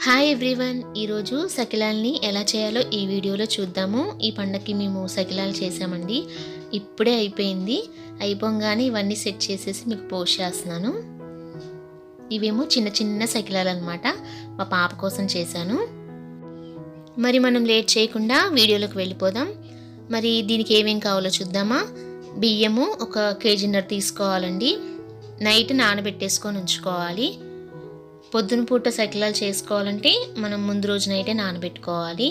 Hi everyone, ఈరోజు సకిలాల్ని ఎలా చేయాలో ఈ వీడియోలో చూద్దాము. ఈ పండగకి మేము సకిలాలు చేసామండి. ఇప్పుడే అయిపోయింది. అయిపోగానే ఇవన్నీ సెట్ చేసేసి మీకు పోస్ట్ చేస్తున్నాను. ఇవేమో చిన్న చిన్న సకిలాలు అనమాట. మా పాప కోసం చేశాను. మరి మనం లేట్ చేయకుండా వీడియోలోకి వెళ్ళిపోదాం. మరి దీనికి ఏమేం కావాలో చూద్దామా. బియ్యము 1 కేజీన్నర తీసుకోవాలండి. నైట్ నానబెట్టేసుకొని ఉంచుకోవాలి. పొద్దున పూట సకిలాలు చేసుకోవాలంటే మనం ముందు రోజు నైటే నానబెట్టుకోవాలి.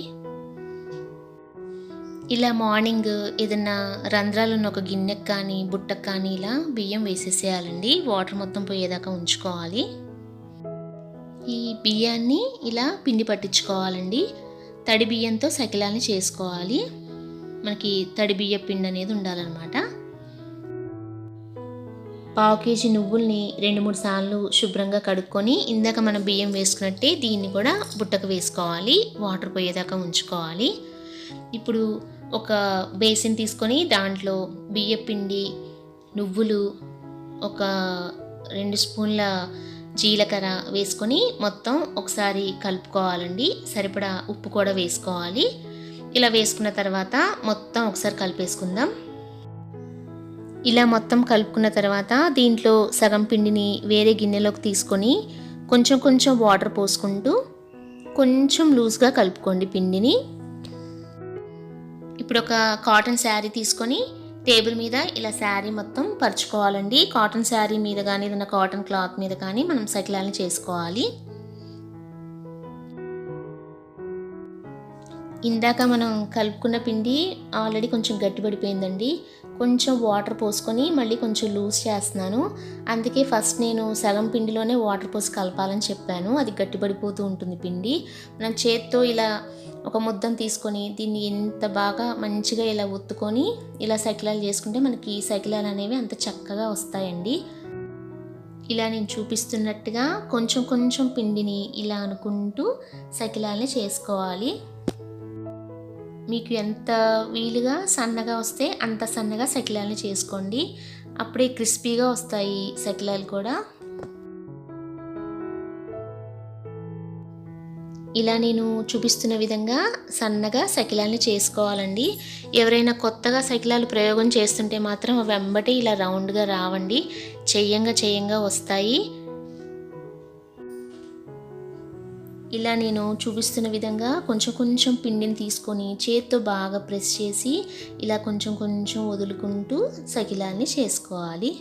ఇలా మార్నింగ్ ఏదన్నా రంధ్రాలు ఉన్న ఒక గిన్నెకి కానీ బుట్టకు కానీ ఇలా బియ్యం వేసేసేయాలండి. వాటర్ మొత్తం పోయేదాకా ఉంచుకోవాలి. ఈ బియ్యాన్ని ఇలా పిండి పట్టించుకోవాలండి. తడి బియ్యంతో సకిలాల్ని చేసుకోవాలి. మనకి తడి బియ్య పిండి అనేది ఉండాలన్నమాట. 1/2 కేజీ నువ్వుల్ని 2-3 సార్లు శుభ్రంగా కడుక్కొని ఇందాక మనం బియ్యం వేసుకున్నట్టే దీన్ని కూడా బుట్టకు వేసుకోవాలి. వాటర్ పోయేదాకా ఉంచుకోవాలి. ఇప్పుడు ఒక బేసిన్ తీసుకొని దాంట్లో బియ్య పిండి, నువ్వులు, ఒక 2 స్పూన్ల జీలకర్ర వేసుకొని మొత్తం ఒకసారి కలుపుకోవాలండి. సరిపడా ఉప్పు కూడా వేసుకోవాలి. ఇలా వేసుకున్న తర్వాత మొత్తం ఒకసారి కలిపేసుకుందాం. ఇలా మొత్తం కలుపుకున్న తర్వాత దీంట్లో సగం పిండిని వేరే గిన్నెలోకి తీసుకొని కొంచెం కొంచెం వాటర్ పోసుకుంటూ కొంచెం లూజ్గా కలుపుకోండి పిండిని. ఇప్పుడు ఒక కాటన్ శారీ తీసుకొని టేబుల్ మీద ఇలా శారీ మొత్తం పరుచుకోవాలండి. కాటన్ శారీ మీద కానీ ఏదైనా కాటన్ క్లాత్ మీద కానీ మనం సకిలాల్ని చేసుకోవాలి. ఇందాక మనం కలుపుకున్న పిండి ఆల్రెడీ కొంచెం గట్టిపడిపోయిందండి. కొంచెం వాటర్ పోసుకొని మళ్ళీ కొంచెం లూజ్ చేస్తున్నాను. అందుకే ఫస్ట్ నేను సగం పిండిలోనే వాటర్ పోసి కలపాలని చెప్పాను. అది గట్టిపడిపోతూ ఉంటుంది పిండి. మనం చేత్తో ఇలా ఒక ముద్దను తీసుకొని దీన్ని ఎంత బాగా మంచిగా ఇలా ఒత్తుకొని ఇలా సకిలాలు చేసుకుంటే మనకి సకిలాలు అనేవి అంత చక్కగా వస్తాయండి. ఇలా నేను చూపిస్తున్నట్టుగా కొంచెం కొంచెం పిండిని ఇలా అనుకుంటూ సకిలాల్ని చేసుకోవాలి. మీకు ఎంత వీలుగా సన్నగా వస్తే అంత సన్నగా సకిలాల్ని చేసుకోండి. అప్పుడే క్రిస్పీగా వస్తాయి సకిలాలు కూడా. ఇలా నేను చూపిస్తున్న విధంగా సన్నగా సకిలాల్ని చేసుకోవాలండి. ఎవరైనా కొత్తగా సకిలాలు ప్రయోగం చేస్తుంటే మాత్రం అవి వెంబటే ఇలా రౌండ్గా రావండి. చెయ్యంగా వస్తాయి. ఇలా నేను చూపిస్తున్న విధంగా కొంచెం కొంచెం పిండిని తీసుకొని చేత్తో బాగా ప్రెస్ చేసి ఇలా కొంచెం కొంచెం వదులుకుంటూ సకిలాల్ని చేసుకోవాలి.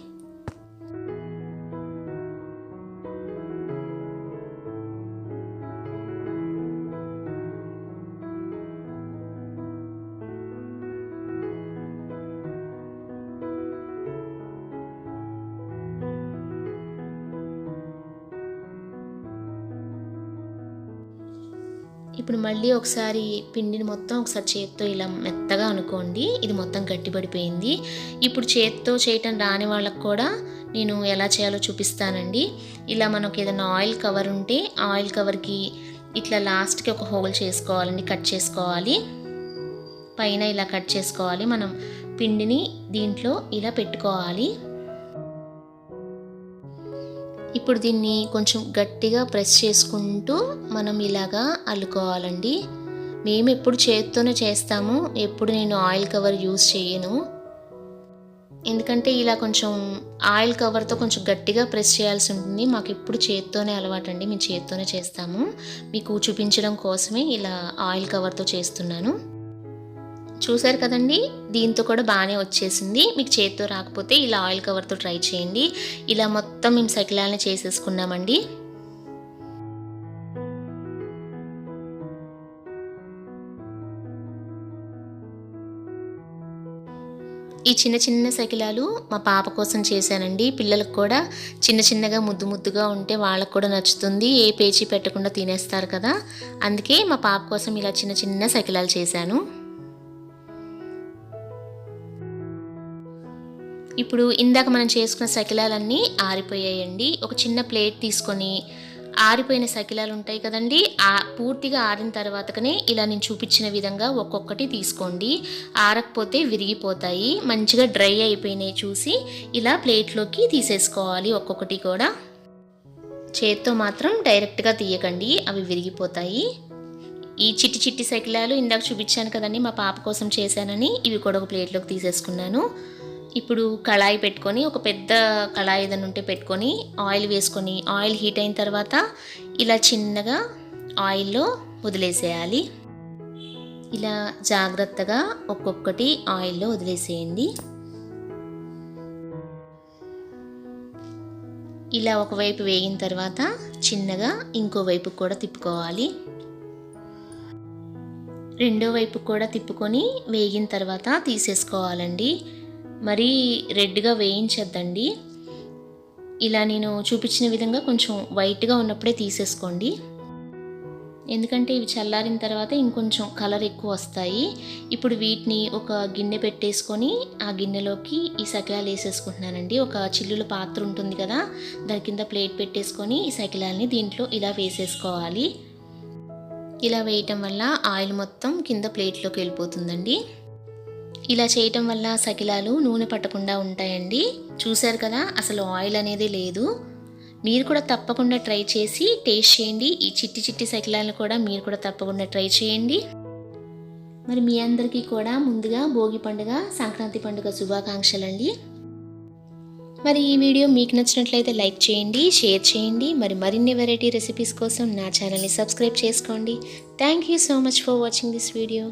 ఇప్పుడు మళ్ళీ ఒకసారి పిండిని మొత్తం ఒకసారి చేత్తో ఇలా మెత్తగా అనుకోండి. ఇది మొత్తం గట్టిపడిపోయింది. ఇప్పుడు చేత్తో చేయటం రాని వాళ్ళకు కూడా నేను ఎలా చేయాలో చూపిస్తానండి. ఇలా మనకు ఏదైనా ఆయిల్ కవర్ ఉంటే ఆయిల్ కవర్కి ఇట్లా లాస్ట్కి ఒక హోల్ చేసుకోవాలండి. కట్ చేసుకోవాలి. పైన ఇలా కట్ చేసుకోవాలి. మనం పిండిని దీంట్లో ఇలా పెట్టుకోవాలి. ఇప్పుడు దీన్ని కొంచెం గట్టిగా ప్రెస్ చేసుకుంటూ మనం ఇలాగా అల్లుకోవాలండి. మేము ఎప్పుడు చేత్తోనే చేస్తాము. ఎప్పుడు నేను ఆయిల్ కవర్ యూజ్ చేయను. ఎందుకంటే ఇలా కొంచెం ఆయిల్ కవర్తో కొంచెం గట్టిగా ప్రెస్ చేయాల్సి ఉంటుంది. మాకు ఎప్పుడు చేత్తోనే అలవాటండి. మేము చేత్తోనే చేస్తాము. మీకు చూపించడం కోసమే ఇలా ఆయిల్ కవర్తో చేస్తున్నాను. చూసారు కదండి, దీంతో కూడా బాగానే వచ్చేసింది. మీకు చేత్తో రాకపోతే ఇలా ఆయిల్ కవర్తో ట్రై చేయండి. ఇలా మొత్తం మేము సకిలాల్ని చేసేసుకున్నామండి. ఈ చిన్న చిన్న సకిలాలు మా పాప కోసం చేశానండి. పిల్లలకు కూడా చిన్న చిన్నగా ముద్దుగా ఉంటే వాళ్ళకు కూడా నచ్చుతుంది. ఏ పేచీ పెట్టకుండా తినేస్తారు కదా. అందుకే మా పాప కోసం ఇలా చిన్న చిన్న సకిలాలు చేశాను. ఇప్పుడు ఇందాక మనం చేసుకున్న సకిలాలన్నీ ఆరిపోయాయండి. ఒక చిన్న ప్లేట్ తీసుకొని ఆరిపోయిన సకిలాలు ఉంటాయి కదండి, పూర్తిగా ఆరిన తర్వాతనే ఇలా నేను చూపించిన విధంగా ఒక్కొక్కటి తీసుకోండి. ఆరకపోతే విరిగిపోతాయి. మంచిగా డ్రై అయిపోయినాయి చూసి ఇలా ప్లేట్లోకి తీసేసుకోవాలి ఒక్కొక్కటి కూడా. చేత్తో మాత్రం డైరెక్ట్గా తీయకండి, అవి విరిగిపోతాయి. ఈ చిట్టి చిట్టి సకిలాలు ఇందాక చూపించాను కదండి, మా పాప కోసం చేశానని, ఇవి కూడా ఒక ప్లేట్లోకి తీసేసుకున్నాను. ఇప్పుడు కళాయి పెట్టుకొని, ఒక పెద్ద కళాయి ఏదైనా ఉంటే పెట్టుకొని ఆయిల్ వేసుకొని, ఆయిల్ హీట్ అయిన తర్వాత ఇలా చిన్నగా ఆయిల్లో వదిలేసేయాలి. ఇలా జాగ్రత్తగా ఒక్కొక్కటి ఆయిల్లో వదిలేసేయండి. ఇలా ఒకవైపు వేగిన తర్వాత చిన్నగా ఇంకో వైపు కూడా తిప్పుకోవాలి. రెండో వైపు కూడా తిప్పుకొని వేగిన తర్వాత తీసేసుకోవాలండి. మరీ రెడ్గా వేయించద్దండి. ఇలా నేను చూపించిన విధంగా కొంచెం వైట్గా ఉన్నప్పుడే తీసేసుకోండి. ఎందుకంటే ఇవి చల్లారిన తర్వాత ఇంకొంచెం కలర్ ఎక్కువ వస్తాయి. ఇప్పుడు వీటిని ఒక గిన్నె పెట్టేసుకొని ఆ గిన్నెలోకి ఈ సకిలాలు వేసేసుకుంటున్నానండి. ఒక చిల్లుల పాత్ర ఉంటుంది కదా, దాని కింద ప్లేట్ పెట్టేసుకొని ఈ సకిలాల్ని దీంట్లో ఇలా వేసేసుకోవాలి. ఇలా వేయటం వల్ల ఆయిల్ మొత్తం కింద ప్లేట్లోకి వెళ్ళిపోతుందండి. ఇలా చేయటం వల్ల సకిలాలు నూనె పట్టకుండా ఉంటాయండి. చూశారు కదా, అసలు ఆయిల్ అనేది లేదు. మీరు కూడా తప్పకుండా ట్రై చేసి టేస్ట్ చేయండి. ఈ చిట్టి చిట్టి సకిలాలను కూడా మీరు కూడా తప్పకుండా ట్రై చేయండి. మరి మీ అందరికీ కూడా ముందుగా భోగి పండుగ, సంక్రాంతి పండుగ శుభాకాంక్షలండి. మరి ఈ వీడియో మీకు నచ్చినట్లయితే లైక్ చేయండి, షేర్ చేయండి. మరి మరిన్ని వెరైటీ రెసిపీస్ కోసం నా ఛానల్ని సబ్స్క్రైబ్ చేసుకోండి. Thank you so much for watching this video.